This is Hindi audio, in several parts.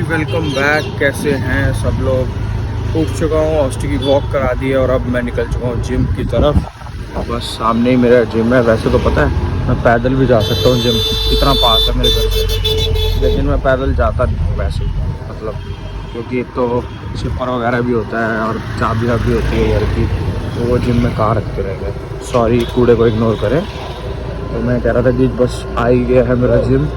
Welcome back. कैसे हैं सब लोग। उठ चुका हूँ, हॉस्टल की वॉक करा दी है और अब मैं निकल चुका हूँ जिम की तरफ। बस सामने ही मेरा जिम है। वैसे तो पता है मैं पैदल भी जा सकता हूँ, जिम इतना पास है मेरे घर से, लेकिन मैं पैदल जाता नहीं हूँ वैसे ही, मतलब क्योंकि एक तो छिपर वगैरह भी होता है और चाबी भी होती है घर की, तो वो जिम में कहाँ रखते रह गए। सॉरी, कूड़े को इग्नोर करें। तो मैं कह रहा था कि बस आ ही गया है मेरा जिम,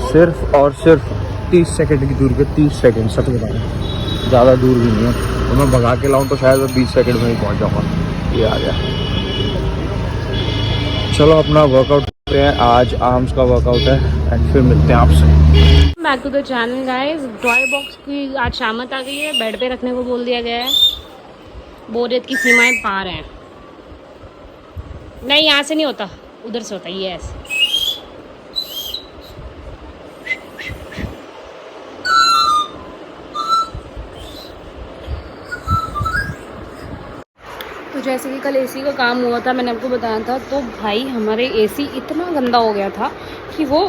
सिर्फ और सिर्फ 30 सेकंड की दूरी पे। 30 सेकंड, सच बता रहा हूँ, ज़्यादा दूर भी नहीं है। तो मैं भगा के लाऊं तो शायद मैं 20 सेकंड में ही पहुंच जाऊँगा। ये आ गया। चलो अपना वर्कआउट करते हैं। आज आर्म्स का वर्कआउट है एंड फिर मिलते हैं आपसे। Back to the channel guys. Toy box की आज शामत आ गई है, बेड पे रखने को बोल दिया गया है। बोरियत की सीमाएं पार हैं। नहीं, यहाँ से नहीं होता, उधर से होता है। यस, तो जैसे कि कल एसी का काम हुआ था, मैंने आपको बताया था, तो भाई हमारे एसी इतना गंदा हो गया था कि वो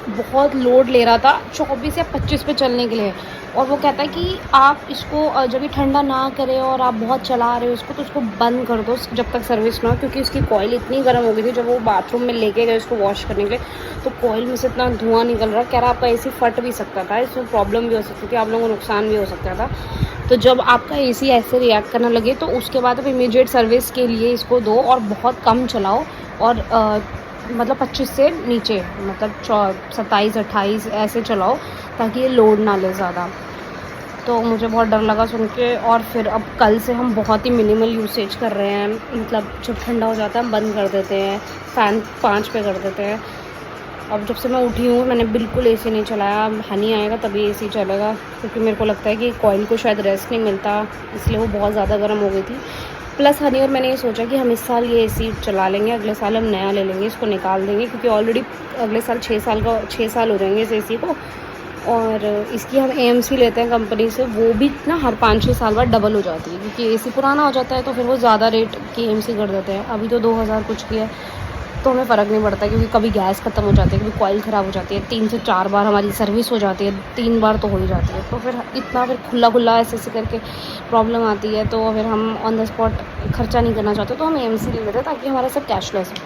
बहुत लोड ले रहा था 24 या 25 पे चलने के लिए। और वो कहता है कि आप इसको जब भी ठंडा ना करें और आप बहुत चला रहे हो इसको, तो उसको बंद कर दो जब तक सर्विस ना हो, क्योंकि उसकी कॉइल इतनी गर्म हो गई थी। जब वो बाथरूम में लेके गए उसको वॉश करने के लिए, तो कॉइल में से इतना धुआं निकल रहा, कह रहा आपका एसी फट भी सकता था, इसमें प्रॉब्लम भी हो सकती थी, आप लोगों को नुकसान भी हो सकता था। तो जब आपका एसी ऐसे रिएक्ट करने लगे तो उसके बाद आप इमीडिएट सर्विस के लिए इसको दो और बहुत कम चलाओ। और मतलब 25 से नीचे, मतलब 27-28 ऐसे चलाओ, ताकि ये लोड ना ले ज़्यादा। तो मुझे बहुत डर लगा सुन के। और फिर अब कल से हम बहुत ही मिनिमल यूसेज कर रहे हैं, मतलब जब ठंडा हो जाता है हम बंद कर देते हैं, फ़ैन 5 पे कर देते हैं। अब जब से मैं उठी हूँ मैंने बिल्कुल एसी नहीं चलाया। हनी आएगा तभी एसी चलेगा, क्योंकि मेरे को लगता है कि कॉइल को शायद रेस्ट नहीं मिलता, इसलिए वो बहुत ज़्यादा गर्म हो गई थी। प्लस हनी और मैंने ये सोचा कि हम इस साल ये एसी चला लेंगे, अगले साल हम नया ले लेंगे, इसको निकाल देंगे, क्योंकि ऑलरेडी अगले साल 6 साल हो जाएंगे इस एसी को। और इसकी हम AMC लेते हैं कंपनी से, वो भी ना हर 5-6 साल बाद डबल हो जाती है, क्योंकि एसी पुराना हो जाता है तो फिर वो ज़्यादा रेट की AMC कर देते हैं। अभी तो 2000 कुछ की है, तो हमें फ़र्क नहीं पड़ता, क्योंकि कभी गैस ख़त्म हो जाती है, कभी कॉइल ख़राब हो जाती है, 3 से 4 बार हमारी सर्विस हो जाती है, 3 बार तो हो ही जाती है। तो फिर इतना फिर खुला ऐसे करके प्रॉब्लम आती है, तो फिर हम ऑन द स्पॉट खर्चा नहीं करना चाहते, तो हम AMC ले लेते हैं ताकि हमारा सब कैशलेस हो।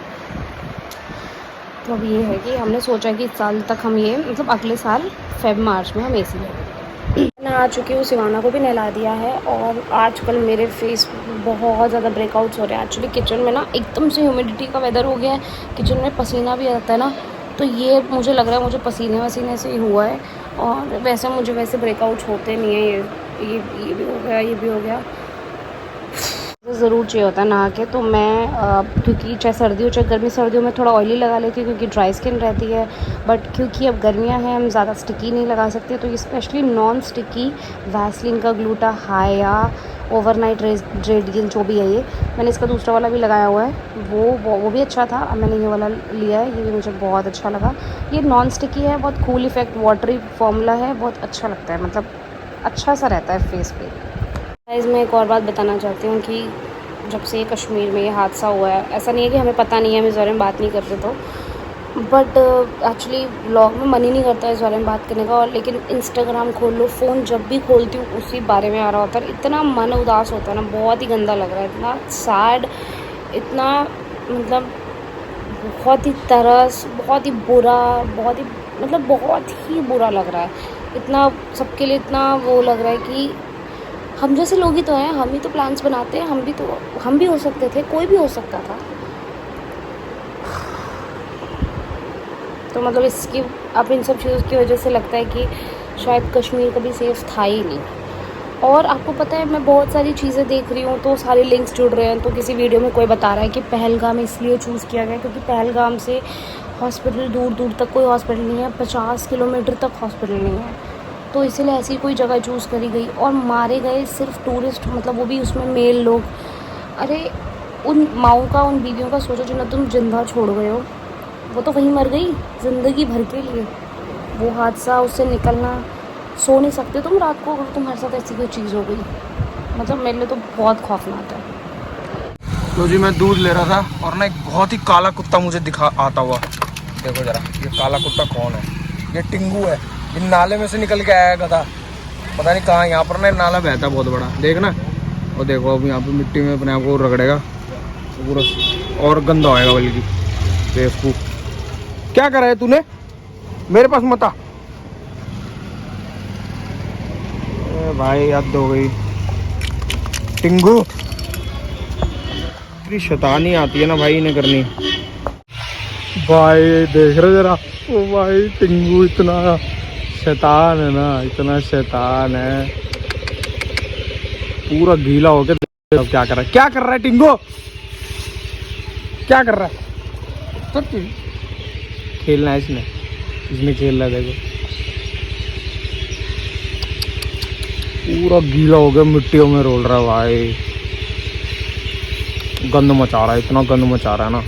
तो अब ये है कि हमने सोचा कि इस साल तक हम ये, मतलब अगले साल Feb-March में हम AC लेंगे। मैं आ चुकी हूँ, सिवाना को भी नहला दिया है। और आजकल मेरे फेस बहुत ज़्यादा ब्रेकआउट्स हो रहे हैं। एक्चुअली किचन में ना एकदम से ह्यूमिडिटी का वेदर हो गया है, किचन में पसीना भी आता है ना, तो ये मुझे लग रहा है मुझे पसीने वसीने से ही हुआ है। और वैसे मुझे वैसे ब्रेकआउट्स होते नहीं है, ये भी हो गया, ये भी हो गया। ज़रूर चाहिए होता है नहा के। तो मैं क्योंकि चाहे सर्दी हो चाहे गर्मी, सर्दियों में थोड़ा ऑयली लगा लेती हूँ क्योंकि ड्राई स्किन रहती है, बट क्योंकि अब गर्मियाँ हैं हम ज़्यादा स्टिकी नहीं लगा सकते, तो ये स्पेशली नॉन स्टिकी वैसलीन का ग्लूटा हाई या ओवरनाइट रेडियन जो भी है, ये मैंने इसका दूसरा वाला भी लगाया हुआ है, वो भी अच्छा था। अब मैंने ये वाला लिया है, ये भी मुझे बहुत अच्छा लगा। ये नॉन स्टिकी है, बहुत कूल इफेक्ट वाटरी फॉर्मूला है, बहुत अच्छा लगता है, मतलब अच्छा सा रहता है फेस पे। गाइस मैं एक और बात बताना चाहती हूँ कि जब से कश्मीर में ये हादसा हुआ है, ऐसा नहीं है कि हमें पता नहीं है, हम इस बारे में बात नहीं करते, तो बट एक्चुअली व्लॉग में मन ही नहीं करता इस बारे में बात करने का। और लेकिन इंस्टाग्राम खोल लो, फ़ोन जब भी खोलती हूँ उसी बारे में आ रहा होता है। इतना मन उदास होता है ना, बहुत ही गंदा लग रहा है, इतना सैड, इतना मतलब बहुत ही तरस, बहुत ही बुरा, बहुत ही मतलब बहुत ही बुरा लग रहा है। इतना सबके लिए इतना वो लग रहा है कि हम जैसे लोग ही तो हैं, हम ही तो प्लान्स बनाते हैं, हम भी हो सकते थे, कोई भी हो सकता था। तो मतलब इसकी, अब इन सब चीज़ों की वजह से लगता है कि शायद कश्मीर कभी सेफ़ था ही नहीं। और आपको पता है मैं बहुत सारी चीज़ें देख रही हूँ, तो सारे लिंक्स जुड़ रहे हैं। तो किसी वीडियो में कोई बता रहा है कि पहलगाम इसलिए चूज़ किया गया क्योंकि पहलगाम से हॉस्पिटल दूर दूर तक कोई हॉस्पिटल नहीं है, 50 किलोमीटर तक हॉस्पिटल नहीं है, तो इसीलिए ऐसी कोई जगह चूज़ करी गई। और मारे गए सिर्फ टूरिस्ट, मतलब वो भी उसमें मेल लोग। अरे उन माओं का, उन बीवियों का सोचो जिन्हें तुम जिंदा छोड़ गए हो, वो तो वहीं मर गई ज़िंदगी भर के लिए। वो हादसा, उससे निकलना, सो नहीं सकते तुम रात को अगर तुम्हारे साथ ऐसी कोई चीज़ हो गई, मतलब मेरे लिए तो बहुत खौफनाक है। तो जी मैं दूध ले रहा था और ना एक बहुत ही काला कुत्ता मुझे दिखा आता हुआ। देखो जरा, ये काला कुत्ता कौन है? ये टिंगू है, इन नाले में से निकल के आया गधा। पता नहीं कहाँ, यहाँ पर ना नाला बहता बहुत बड़ा, देखना। और देखो अब यहाँ पे मिट्टी में अपने आप को रगड़ेगा तो पूरा और गंदा होएगा बल्कि। बेवकूफ, क्या कर रहा है तूने, मेरे पास मत आ। भाई हद हो गई टिंगू, इतनी शैतानी आती है ना भाई इन्हें करनी। भाई देख रहे जरा, ओ भाई टिंगू इतना शैतान है ना, इतना शैतान है, पूरा गीला होके। अब क्या कर रहा है, क्या कर रहा है टिंगू, क्या कर रहा है? तो खेलना है इसने खेल रहा है, देखो पूरा गीला हो गया, मिट्टियों में रोल रहा है भाई, गंद मचा रहा है, इतना गंद मचा रहा है ना।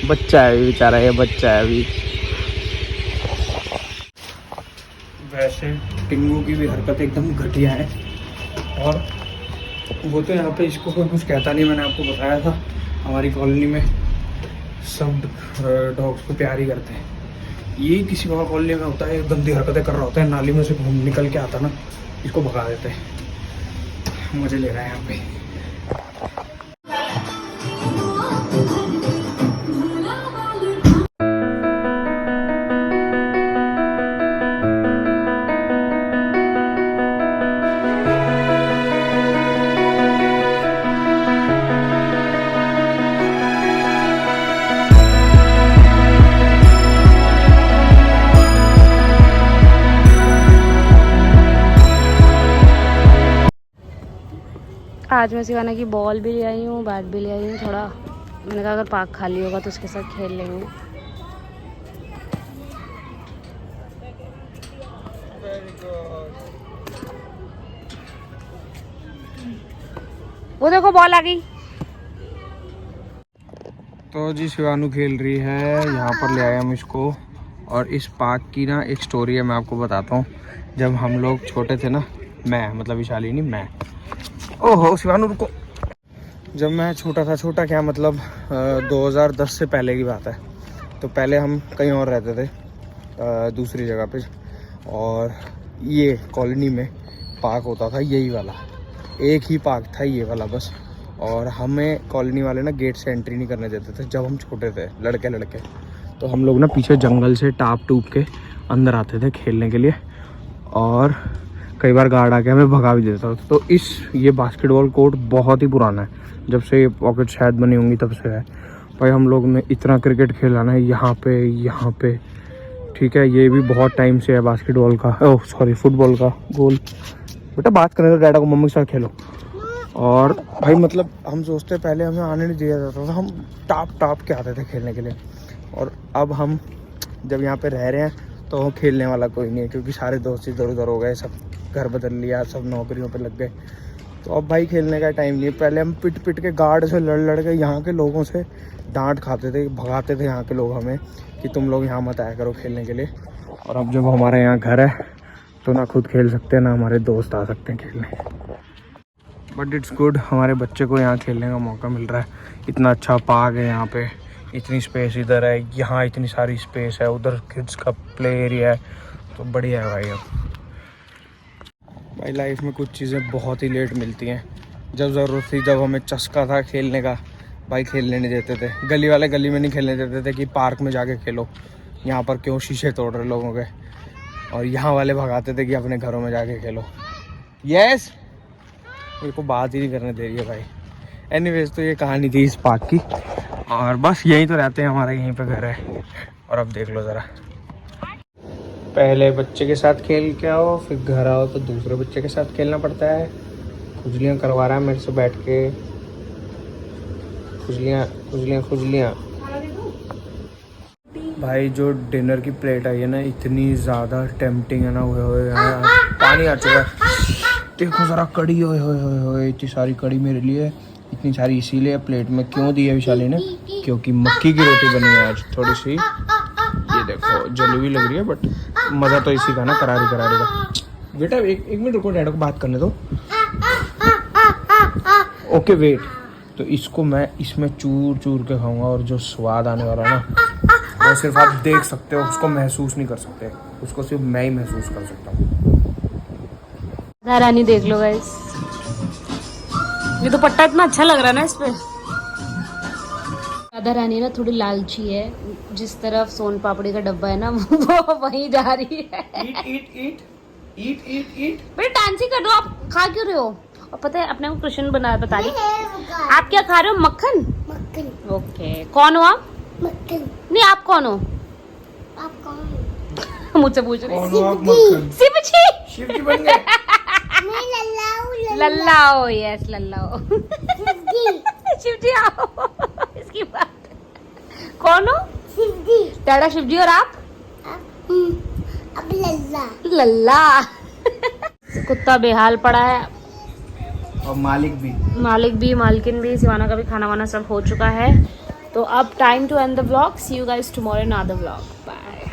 बच्चा है बेचारा, ये बच्चा है अभी। वैसे टिंगू की भी हरकत एकदम घटिया है, और वो तो यहाँ पे इसको कोई कुछ कहता नहीं। मैंने आपको बताया था हमारी कॉलोनी में सब डॉग्स को प्यार ही करते हैं। ये किसी और कॉलोनी में होता है, गंदी हरकतें कर रहा होता है, नाली में से घूम निकल के आता ना, इसको भगा देते हैं। मजे ले रहा है यहाँ पे। आज मैं सिवाना की बॉल भी ले आई हूँ, बैट भी ले आई हूँ थोड़ा। मैंने कहा अगर पार्क खाली होगा तो उसके साथ खेल लेंगे। वो देखो बॉल आ गई। तो जी शिवानू खेल रही है, यहाँ पर ले आए हम इसको। और इस पार्क की ना एक स्टोरी है, मैं आपको बताता हूँ। जब हम लोग छोटे थे ना, मैं मतलब विशाली नहीं, मैं, ओहो शिवानू रुको। जब मैं छोटा था, छोटा क्या मतलब 2010 से पहले की बात है। तो पहले हम कहीं और रहते थे, दूसरी जगह पे, और ये कॉलोनी में पार्क होता था यही वाला, एक ही पार्क था ये वाला बस। और हमें कॉलोनी वाले ना गेट से एंट्री नहीं करने देते थे जब हम छोटे थे, लड़के। तो हम लोग ना पीछे जंगल से टाप टूप के अंदर आते थे खेलने के लिए, और कई बार गार्ड आके हमें भगा भी देता था। तो ये बास्केटबॉल कोर्ट बहुत ही पुराना है, जब से पॉकेट शायद बनी होंगी तब से है भाई। हम लोग ने इतना क्रिकेट खेला ना यहाँ पे, ठीक है। ये भी बहुत टाइम से है बास्केटबॉल का, ओह सॉरी फुटबॉल का गोल। बेटा बात करें तो डैडा को मम्मी के साथ खेलो। और भाई मतलब हम सोचते पहले हमें आने नहीं दिया जाता था, हम टाप के आते थे खेलने के लिए। और अब हम जब यहाँ पे रह रहे हैं तो खेलने वाला कोई नहीं है, क्योंकि सारे दोस्त इधर उधर हो गए, सब घर बदल लिया, सब नौकरियों पे लग गए। तो अब भाई खेलने का टाइम नहीं है। पहले हम पिट के गार्ड से लड़ के यहाँ के लोगों से डांट खाते थे, भगाते थे यहाँ के लोग हमें कि तुम लोग यहाँ मत आया करो खेलने के लिए। और अब जब हमारे यहाँ घर है तो ना खुद खेल सकते हैं ना हमारे दोस्त आ सकते हैं खेलने। बट इट्स गुड, हमारे बच्चे को यहाँ खेलने का मौका मिल रहा है। इतना अच्छा पार्क है यहाँ पे, इतनी स्पेस इधर है, यहाँ इतनी सारी स्पेस है, उधर किड्स का प्ले एरिया है, तो बढ़िया है भाई। अब भाई लाइफ में कुछ चीज़ें बहुत ही लेट मिलती हैं। जब ज़रूरत थी, जब हमें चस्का था खेलने का, भाई खेलने नहीं देते थे। गली वाले गली में नहीं खेलने देते थे कि पार्क में जाके खेलो, यहाँ पर क्यों शीशे तोड़ रहे लोगों के। और यहाँ वाले भगाते थे कि अपने घरों में जाके खेलो। यस, मेरे को बात ही नहीं करने दे रही है भाई। एनीवेज, तो ये कहानी थी इस पार्क की, और बस यहीं तो रहते हैं, हमारा यहीं पे घर है। और अब देख लो ज़रा, पहले बच्चे के साथ खेल के आओ, फिर घर आओ तो दूसरे बच्चे के साथ खेलना पड़ता है। खुजलियाँ करवा रहा है मेरे से बैठ के, खुजलियाँ। भाई जो डिनर की प्लेट आई है ना, इतनी ज़्यादा टेम्पटिंग है ना, हुए पानी आ चुका है। देखो ज़रा कड़ी, ओए इतनी सारी कड़ी मेरे लिए, इतनी सारी इसीलिए प्लेट में क्यों दी है विशाली ने, क्योंकि मक्की की रोटी बनी है आज थोड़ी सी। ये देखो जलेबी लग रही है, बट मज़ा तो इसी का ना, करारी का। बेटा एक मिनट रुको, डैडा को बात करने दो। Okay wait. तो इसको मैं इसमें चूर के खाऊंगा, और जो स्वाद आने वाला है ना, वो सिर्फ आप देख सकते हो, उसको महसूस नहीं कर सकते। उसको सिर्फ मैं ही महसूस कर सकता हूँ। राधा रानी देख लो गाइस, ये दुपट्टा इतना अच्छा लग रहा है ना इस पे। राधा रानी ना थोड़ी लालची है, जिस तरफ सोन पापड़ी का डब्बा है ना वो वहीं जा रही है। ईट। बेटा डांसिंग कर दो, आप खा क्यों रहे हो? और पता है अपने को कृष्ण बता रही, आप क्या खा रहे हो? मक्खन। मक्खन। ओके, कौन हो आप? मक्खन। नहीं, आप कौन हो? आप कौन? मुझसे पूछ रहे कौन हो आप? मक्खन। शिव जी बन गए। मैं लल्ला हूँ। लल्ला हो, यस लल्ला हो। शिव जी आओ। इसकी बात कौन हो? शिवजी। डैडा शिव जी और आप? अब लल्ला। लल्ला। कुत्ता बेहाल पड़ा है, और मालिक भी। मालकिन भी, सिवाना का भी खाना वाना सब हो चुका है। तो अब time to end the vlog. See you guys tomorrow in another vlog. Bye.